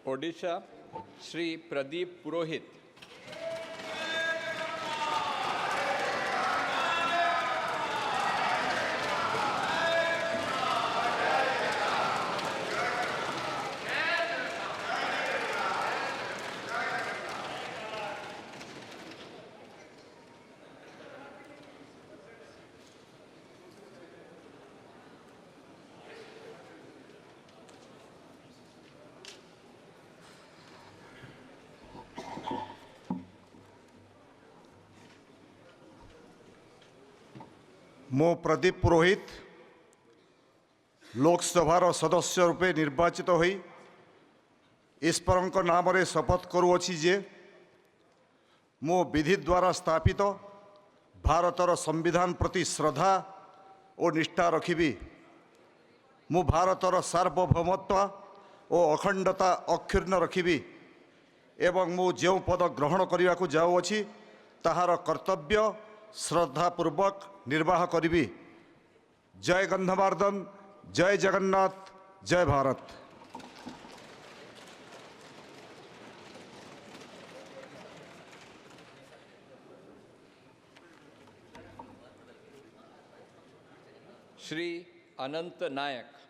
ओडिशा श्री प्रदीप पुरोहित। मो प्रदीप पुरोहित लोकसभार सदस्य रूपे निर्वाचित होई ईश्वर नाम रे शपथ करुअछि जे मो विधि द्वारा स्थापित भारतर संविधान प्रति श्रद्धा और निष्ठा रखिबी। मु भारतर सार्वभौमत्व और अखंडता अक्षुण्ण रखिबी एवं मु जो पद ग्रहण करने को जाऊँगी ताहार कर्तव्य श्रद्धापूर्वक निर्वाह करिबी। जय गंधमार्दन, जय जगन्नाथ, जय भारत। श्री अनंत नायक।